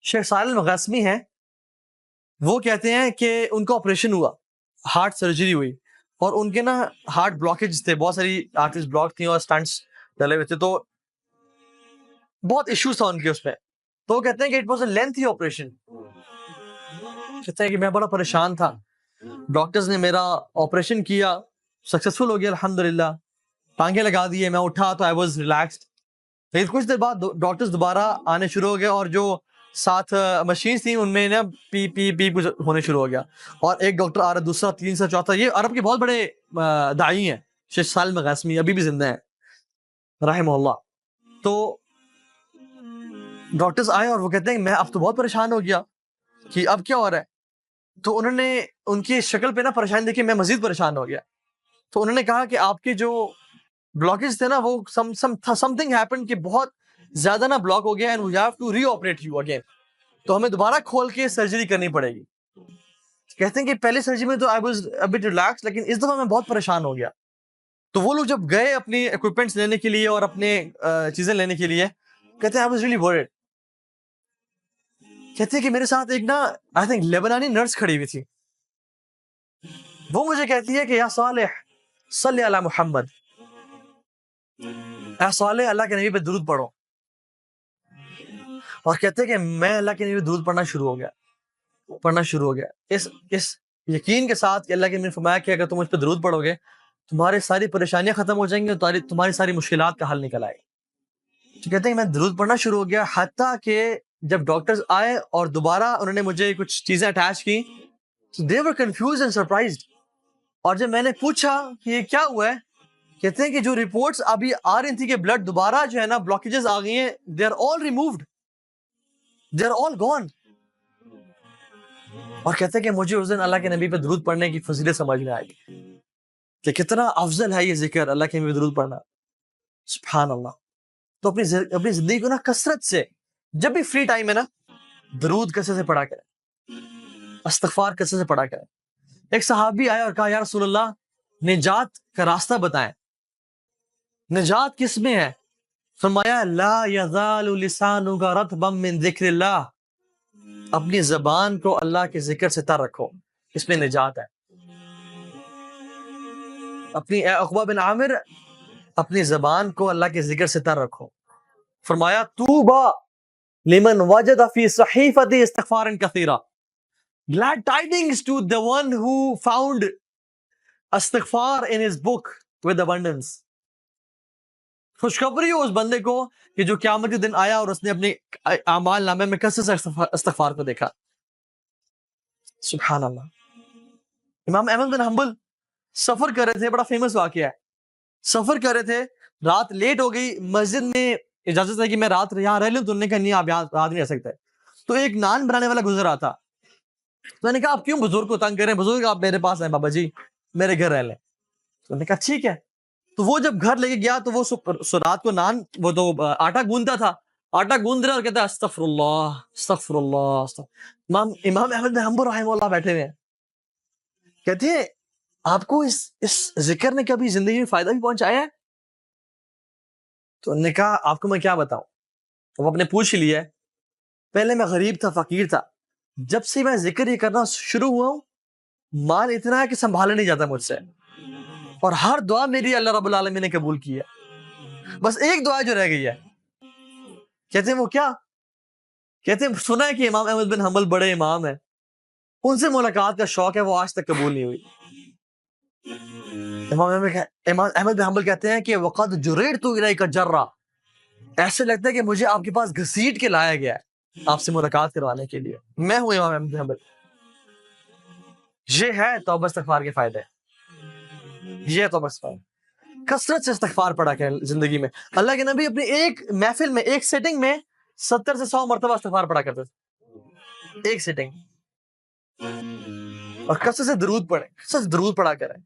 شیخ صالح المغاسمی ہیں، وہ کہتے ہیں کہ ان کا آپریشن ہوا، ہارٹ سرجری ہوئی، اور ان کے نا ہارٹ بلاکیج تھے، بہت ساری آرٹریز بلاک تھیں اور سٹنٹس ڈلے ہوئے تھے، تو بہت ایشوز تھا ان کے اس میں. تو وہ کہتے ہیں کہ it was a lengthy operation. کہتے ہیں کہ میں بڑا پریشان تھا، ڈاکٹرز نے میرا آپریشن کیا، سکسیسفل ہو گیا الحمدللہ، ٹانگیں لگا دیے، میں اٹھا تو آئی واز ریلیکسڈ. لیکن کچھ دیر بعد ڈاکٹرز دوبارہ آنے شروع ہو گئے، اور جو ساتھ مشینز تھیں ان میں نا پی پی پی کچھ ہونے شروع ہو گیا، اور ایک ڈاکٹر آ رہا، دوسرا، تیسرا، چوتھا. یہ عرب کے بہت بڑے داعی ہیں، شیخ صالح المغاسمی ابھی بھی زندہ ہیں رحمہ اللہ. تو ڈاکٹرز آئے اور وہ کہتے ہیں کہ میں اب تو بہت پریشان ہو گیا کہ اب کیا ہو رہا ہے. تو انہوں نے ان کی شکل پہ نا پریشانی دیکھی، میں مزید پریشان ہو گیا. تو انہوں نے کہا کہ آپ کے جو بلاکیج تھے نا وہ سم تھنگ ہیپن کہ بہت زیادہ نا بلاک ہو گیا، and we have to re operate you again. تو ہمیں دوبارہ کھول کے سرجری کرنی پڑے گی. کہتے ہیں کہ پہلے سرجری میں تو I was a but relax, لیکن اس دفعہ میں بہت پریشان ہو گیا. تو وہ لوگ جب گئے اپنی اکوپمنٹس لینے کے لیے اور اپنے چیزیں لینے کے لیے، کہتے ہیں آئی واز ریئلی ورڈ. کہتے ہیں کہ میرے ساتھ ایک نا آئی تھنک لیبنانی نرس کھڑی ہوئی تھی. وہ مجھے کہتی ہے کہ یا صالح صلی علی محمد، اے صالح اللہ کے نبی پہ درود پڑھو. اور کہتے ہیں کہ میں اللہ کے نبی پہ درود پڑھنا شروع ہو گیا اس یقین کے ساتھ کہ اللہ کے نبی نے فرمایا کہ اگر تم مجھ پہ درود پڑھو گے تمہارے ساری پریشانیاں ختم ہو جائیں گی اور تمہاری ساری مشکلات کا حل نکل آئے گا. تو کہتے ہیں کہ میں درود پڑھنا شروع ہو گیا، حتیٰ کہ جب ڈاکٹرز آئے اور دوبارہ انہوں نے مجھے کچھ چیزیں اٹیچ کی، they were confused and surprised. اور جب میں نے پوچھا کہ یہ کیا ہوا ہے، کہتے ہیں کہ جو رپورٹس ابھی آ رہی تھی کہ بلڈ دوبارہ جو ہے نا بلاکیجز آ گئی ہیں، they are all removed, they are all gone. اور کہتے ہیں کہ مجھے اس دن اللہ کے نبی پہ درود پڑھنے کی فضیلت سمجھ میں آئی کہ کتنا افضل ہے یہ ذکر، اللہ کے نبی پہ درود پڑھنا. سبحان اللہ. تو اپنی زندگی کو نا کثرت سے، جب بھی فری ٹائم ہے نا، درود کثرت سے پڑھا کریں، استغفار کثرت سے پڑھا کریں. ایک صحابی آیا اور کہا یا رسول اللہ نجات کا راستہ بتائیں، نجات کس میں ہے؟ فرمایا لا یزال لسانک رطبا من ذکر اللہ، اپنی زبان کو اللہ کے ذکر سے تر رکھو، اس میں نجات ہے. اپنی عقبہ بن عامر، اپنی زبان کو اللہ کے ذکر سے تر رکھو. فرمایا طوبی لمن وجد فی صحیفۃ استغفارا کثیرا، glad tidings to the one who found استغفار in his book with abundance. خوشخبری ہو اس بندے کو کہ جو قیامت کے دن آیا اور اس نے اپنے اعمال نامے میں کثرت سے استغفار کو دیکھا. سبحان اللہ. امام احمد بن حنبل سفر کر رہے تھے، بڑا فیمس واقعہ ہے. سفر کر رہے تھے، رات لیٹ ہو گئی، مسجد میں اجازت ہے کہ میں رات یہاں رہ لوں، تو انہوں نے کہا نہیں آپ یہاں رات نہیں رہ سکتے. تو ایک نان بنانے والا گزر رہا تھا، تو میں نے کہا آپ کیوں بزرگ کو تنگ کریں، بزرگ آپ میرے پاس آئیں، بابا جی میرے گھر رہ لیں. تو نے کہا ٹھیک ہے. تو وہ جب گھر لے کے گیا تو وہ رات کو نان، وہ تو آٹا گوندتا تھا، آٹا گوند رہا اور کہتا ہے استغفر اللہ استغفر اللہ. امام احمد بن حنبل رحمہ اللہ بیٹھے ہوئے ہیں، کہتے ہیں آپ کو اس ذکر نے کبھی زندگی میں فائدہ بھی پہنچایا ہے؟ تو انہوں نے کہا آپ کو میں کیا بتاؤں. وہ اپنے پوچھ لیا، پہلے میں غریب تھا، فقیر تھا، جب سے میں ذکر یہ کرنا شروع ہوا ہوں مال اتنا ہے کہ سنبھالا نہیں جاتا مجھ سے، اور ہر دعا میری اللہ رب العالمین نے قبول کی ہے. بس ایک دعا جو رہ گئی ہے. کہتے ہیں وہ کیا؟ کہتے ہیں سنا ہے کہ امام احمد بن حنبل بڑے امام ہیں، ان سے ملاقات کا شوق ہے، وہ آج تک قبول نہیں ہوئی. امام احمد بن حنبل کہتے ہیں کہ وقد جررت الیک جرا، ایسے لگتا ہے کہ مجھے آپ کے پاس گھسیٹ کے لایا گیا ہے آپ سے ملاقات کروانے کے لیے. میں ہوں امام احمد بن حنبل. یہ ہے توبہ استغفار کے فائدے، یہ ہے توبہ استغفار. کثرت سے استغفار پڑھا کریں زندگی میں. اللہ کے نبی اپنی ایک محفل میں، ایک سیٹنگ میں 70 سے 100 مرتبہ استغفار پڑھا کرتے تھے، ایک سیٹنگ. اور کثرت سے درود پڑھیں، کثرت سے درود پڑھا کریں.